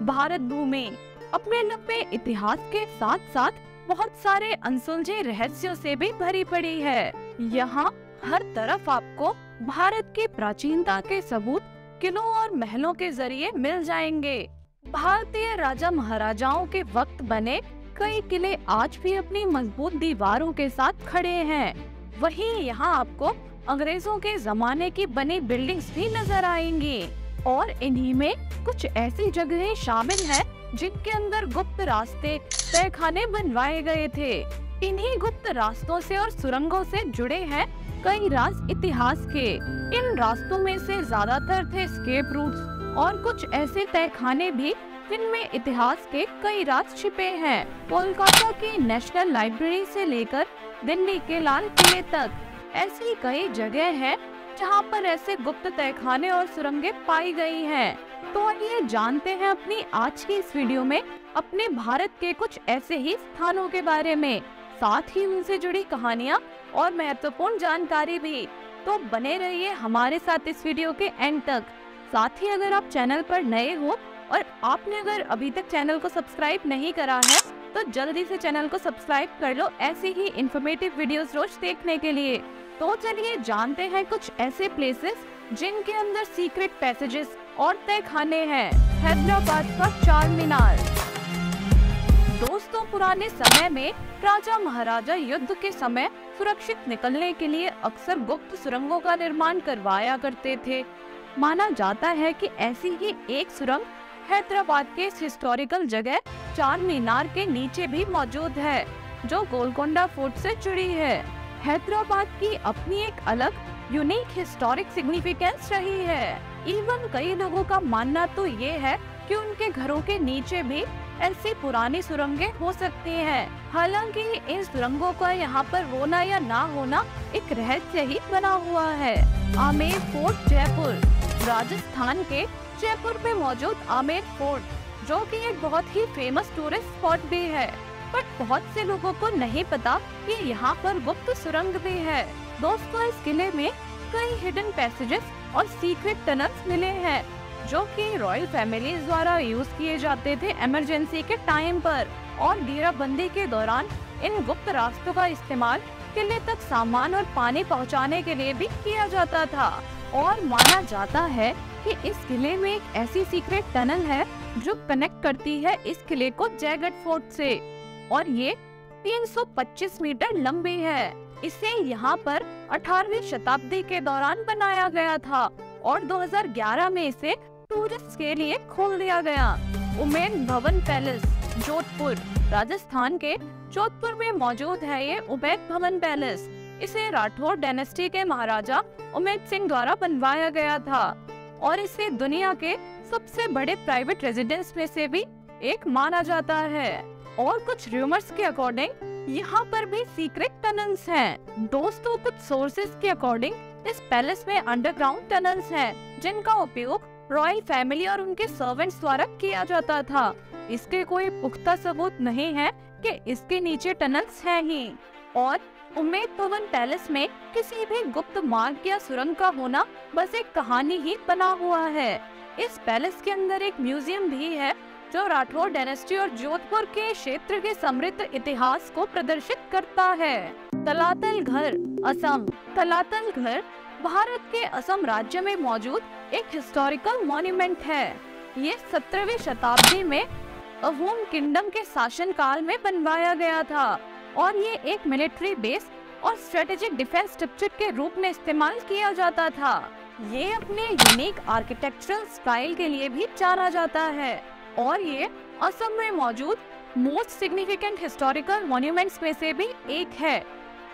भारत भूमि अपने लंबे इतिहास के साथ साथ बहुत सारे अनसुलझे रहस्यों से भी भरी पड़ी है। यहाँ हर तरफ आपको भारत की प्राचीनता के सबूत किलों और महलों के जरिए मिल जाएंगे। भारतीय राजा महाराजाओं के वक्त बने कई किले आज भी अपनी मजबूत दीवारों के साथ खड़े हैं। वहीं यहाँ आपको अंग्रेजों के जमाने की बनी बिल्डिंग्स भी नजर आएंगी और इन्हीं में कुछ ऐसी जगहें शामिल हैं जिनके अंदर गुप्त रास्ते तहखाने बनवाए गए थे। इन्हीं गुप्त रास्तों से और सुरंगों से जुड़े हैं कई राज इतिहास के। इन रास्तों में से ज्यादातर थे एस्केप रूट्स और कुछ ऐसे तहखाने भी जिनमें इतिहास के कई राज छिपे हैं। कोलकाता की नेशनल लाइब्रेरी से लेकर दिल्ली के लाल किले तक ऐसी कई जगह हैं जहां पर ऐसे गुप्त तहखाने और सुरंगें पाई गई हैं। तो आइए जानते हैं अपनी आज की इस वीडियो में अपने भारत के कुछ ऐसे ही स्थानों के बारे में, साथ ही उनसे जुड़ी कहानियां और महत्वपूर्ण जानकारी भी। तो बने रहिए हमारे साथ इस वीडियो के एंड तक। साथ ही अगर आप चैनल पर नए हो और आपने अगर अभी तक चैनल को सब्सक्राइब नहीं करा है तो जल्दी से चैनल को सब्सक्राइब कर लो ऐसी ही इंफॉर्मेटिव वीडियोस रोज देखने के लिए। तो चलिए जानते हैं कुछ ऐसे प्लेसेस जिनके अंदर सीक्रेट पैसेजेस और तहखाने हैं। हैदराबाद का चार मीनार। दोस्तों, पुराने समय में राजा महाराजा युद्ध के समय सुरक्षित निकलने के लिए अक्सर गुप्त सुरंगों का निर्माण करवाया करते थे। माना जाता है कि ऐसी ही एक सुरंग हैदराबाद के इस हिस्टोरिकल जगह चार मीनार के नीचे भी मौजूद है, जो गोलकोंडा फोर्ट से जुड़ी है। हैदराबाद की अपनी एक अलग यूनिक हिस्टोरिक सिग्निफिकेंस रही है। इवन कई लोगों का मानना तो ये है कि उनके घरों के नीचे भी ऐसी पुरानी सुरंगें हो सकती हैं। हालांकि इन सुरंगों का यहाँ पर होना या ना होना एक रहस्य ही बना हुआ है। आमेर फोर्ट जयपुर। राजस्थान के जयपुर में मौजूद आमेर फोर्ट, जो कि एक बहुत ही फेमस टूरिस्ट स्पॉट भी है, बट बहुत से लोगों को नहीं पता कि यहाँ पर गुप्त सुरंग भी है। दोस्तों, इस किले में कई हिडन पैसेजेस और सीक्रेट टनल्स मिले हैं, जो कि रॉयल फैमिलीज द्वारा यूज किए जाते थे इमरजेंसी के टाइम पर, और घेराबंदी के दौरान इन गुप्त रास्तों का इस्तेमाल किले तक सामान और पानी पहुंचाने के लिए भी किया जाता था। और माना जाता है कि इस किले में एक ऐसी सीक्रेट टनल है जो कनेक्ट करती है इस किले को जयगढ़ फोर्ट से, और ये 325 मीटर लंबी है। इसे यहाँ पर 18वीं शताब्दी के दौरान बनाया गया था और 2011 में इसे टूरिस्ट के लिए खोल दिया गया। उमेद भवन पैलेस, जोधपुर। राजस्थान के जोधपुर में मौजूद है ये उमेद भवन पैलेस। इसे राठौर डायनेस्टी के महाराजा उमेद सिंह द्वारा बनवाया गया था और इसे दुनिया के सबसे बड़े प्राइवेट रेजिडेंस में से भी एक माना जाता है। और कुछ रूमर्स के अकॉर्डिंग यहाँ पर भी सीक्रेट टनल्स हैं। दोस्तों, कुछ सोर्सेज के अकॉर्डिंग इस पैलेस में अंडरग्राउंड टनल्स हैं, जिनका उपयोग रॉयल फैमिली और उनके सर्वेंट्स द्वारा किया जाता था। इसके कोई पुख्ता सबूत नहीं है कि इसके नीचे टनल्स हैं ही। और उमेद भवन पैलेस में किसी भी गुप्त मार्ग या सुरंग का होना बस एक कहानी ही बना हुआ है। इस पैलेस के अंदर एक म्यूजियम भी है जो राठौर डायनेस्टी और जोधपुर के क्षेत्र के समृद्ध इतिहास को प्रदर्शित करता है। तलातल घर, असम। तलातल घर भारत के असम राज्य में मौजूद एक हिस्टोरिकल मॉन्यूमेंट है। ये 17वीं शताब्दी में अहोम किंगडम के शासन काल में बनवाया गया था और ये एक मिलिट्री बेस और स्ट्रेटेजिक डिफेंस स्ट्रक्चर के रूप में इस्तेमाल किया जाता था। ये अपने यूनिक आर्किटेक्चरल स्टाइल के लिए भी जाना जाता है और ये असम में मौजूद मोस्ट सिग्निफिकेंट हिस्टोरिकल मॉन्यूमेंट्स में से भी एक है।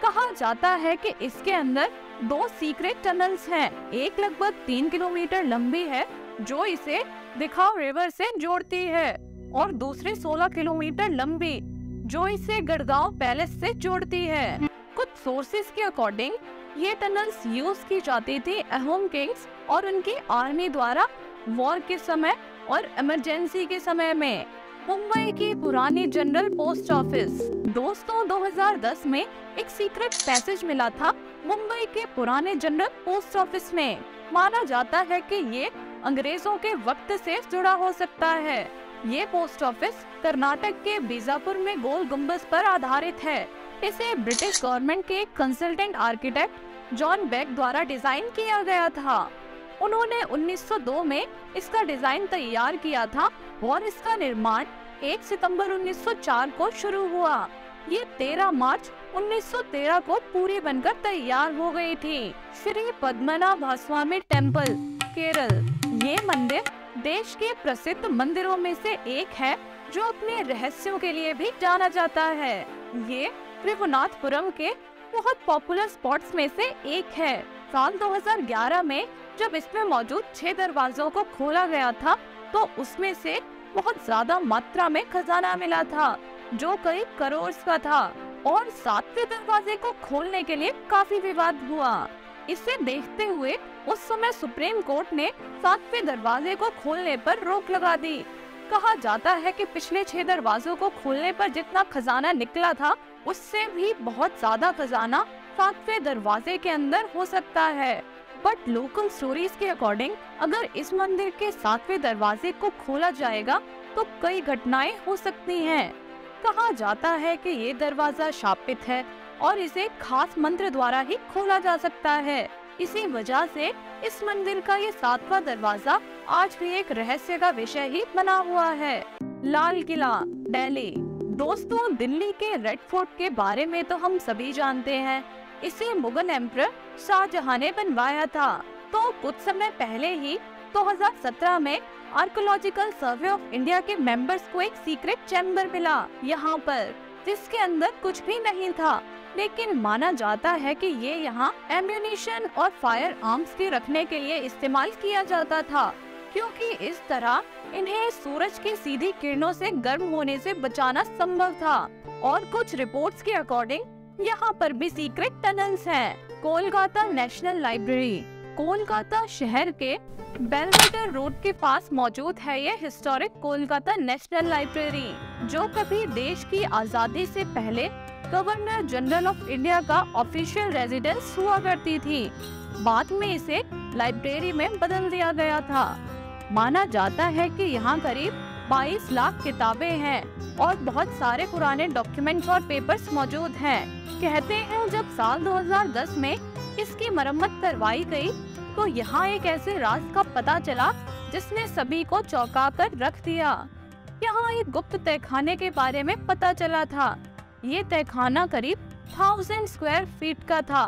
कहा जाता है कि इसके अंदर 2 सीक्रेट टनल्स हैं। एक लगभग 3 किलोमीटर लंबी है जो इसे दिखाव रिवर से जोड़ती है और दूसरी 16 किलोमीटर लंबी जो इसे गढ़गांव पैलेस से जोड़ती है। कुछ सोर्सेज के अकॉर्डिंग ये टनल्स यूज की जाती थी अहोम किंग्स और उनकी आर्मी द्वारा वॉर के समय और इमरजेंसी के समय में। मुंबई की पुरानी जनरल पोस्ट ऑफिस। दोस्तों, 2010 में एक सीक्रेट पैसेज मिला था मुंबई के पुराने जनरल पोस्ट ऑफिस में। माना जाता है कि ये अंग्रेजों के वक्त से जुड़ा हो सकता है। ये पोस्ट ऑफिस कर्नाटक के बीजापुर में गोल गुम्बद पर आधारित है। इसे ब्रिटिश गवर्नमेंट के कंसल्टेंट आर्किटेक्ट जॉन बेक द्वारा डिजाइन किया गया था। उन्होंने 1902 में इसका डिजाइन तैयार किया था और इसका निर्माण 1 सितंबर 1904 को शुरू हुआ। ये 13 मार्च 1913 को पूरी बनकर तैयार हो गई थी। श्री पद्मनाभ स्वामी टेम्पल, केरल। ये मंदिर देश के प्रसिद्ध मंदिरों में से एक है जो अपने रहस्यों के लिए भी जाना जाता है। ये त्रिभुवनाथपुरम के बहुत पॉपुलर स्पॉट्स में से एक है। साल 2011 में जब इसमें मौजूद 6 दरवाजों को खोला गया था तो उसमें से बहुत ज्यादा मात्रा में खजाना मिला था जो करीब करोड़ का था और 7वें दरवाजे को खोलने के लिए काफी विवाद हुआ। इसे देखते हुए उस समय सुप्रीम कोर्ट ने 7वें दरवाजे को खोलने पर रोक लगा दी। कहा जाता है कि पिछले 6 दरवाजों को खोलने पर जितना खजाना निकला था उससे भी बहुत ज्यादा खजाना 7वें दरवाजे के अंदर हो सकता है। बट लोकल स्टोरीज के अकॉर्डिंग अगर इस मंदिर के 7वें दरवाजे को खोला जाएगा तो कई घटनाएं हो सकती हैं। कहा जाता है कि ये दरवाजा शापित है और इसे खास मंत्र द्वारा ही खोला जा सकता है। इसी वजह से इस मंदिर का ये 7वां दरवाजा आज भी एक रहस्य का विषय ही बना हुआ है। लाल किला, दिल्ली। दोस्तों, दिल्ली के रेड फोर्ट के बारे में तो हम सभी जानते हैं। इसे मुगल एम्परर शाहजहां ने बनवाया था। तो कुछ समय पहले ही 2017 में आर्कियोलॉजिकल सर्वे ऑफ इंडिया के मेंबर्स को एक सीक्रेट चैम्बर मिला यहाँ पर, जिसके अंदर कुछ भी नहीं था, लेकिन माना जाता है कि ये यहाँ एम्यूनिशन और फायर आर्म्स के रखने के लिए इस्तेमाल किया जाता था, क्योंकि इस तरह इन्हें सूरज की सीधी किरणों से गर्म होने से बचाना संभव था। और कुछ रिपोर्ट्स के अकॉर्डिंग यहाँ पर भी सीक्रेट टनल्स हैं। कोलकाता नेशनल लाइब्रेरी, कोलकाता शहर के बेलवेडेर रोड के पास मौजूद है ये हिस्टोरिक कोलकाता नेशनल लाइब्रेरी, जो कभी देश की आजादी से पहले गवर्नर जनरल ऑफ इंडिया का ऑफिशियल रेजिडेंस हुआ करती थी। बाद में इसे लाइब्रेरी में बदल दिया गया था। माना जाता है कि यहाँ करीब 22 लाख किताबें हैं और बहुत सारे पुराने डॉक्यूमेंट्स और पेपर्स मौजूद हैं। कहते हैं जब साल 2010 में इसकी मरम्मत करवाई गई तो यहाँ एक ऐसे राज का पता चला जिसने सभी को चौंका कर रख दिया। यहाँ एक गुप्त तहखाने के बारे में पता चला था। ये तहखाना करीब 1000 स्क्वायर फीट का था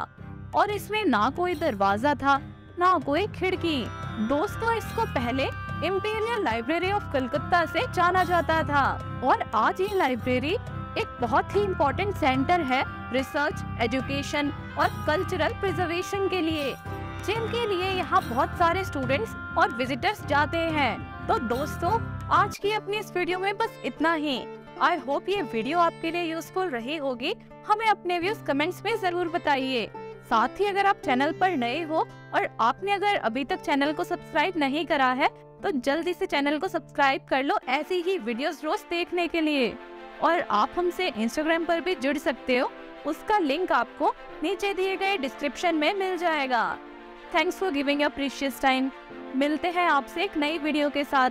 और इसमें ना कोई दरवाजा था ना कोई खिड़की। दोस्तों, इसको पहले इंपीरियल लाइब्रेरी ऑफ कलकत्ता से जाना जाता था और आज ये लाइब्रेरी एक बहुत ही इम्पोर्टेंट सेंटर है रिसर्च, एजुकेशन और कल्चरल प्रिजर्वेशन के लिए, जिनके लिए यहाँ बहुत सारे स्टूडेंट्स और विजिटर्स जाते हैं। तो दोस्तों, आज की अपनी इस वीडियो में बस इतना ही। आई होप ये वीडियो आपके लिए यूजफुल रही होगी। हमें अपने व्यूज कमेंट्स में जरूर बताइए। साथ ही अगर आप चैनल पर नए हो और आपने अगर अभी तक चैनल को सब्सक्राइब नहीं करा है तो जल्दी से चैनल को सब्सक्राइब कर लो ऐसी ही वीडियोस रोज देखने के लिए। और आप हमसे इंस्टाग्राम पर भी जुड़ सकते हो, उसका लिंक आपको नीचे दिए गए डिस्क्रिप्शन में मिल जाएगा। Thanks for giving your precious time. मिलते हैं आपसे एक नई वीडियो के साथ।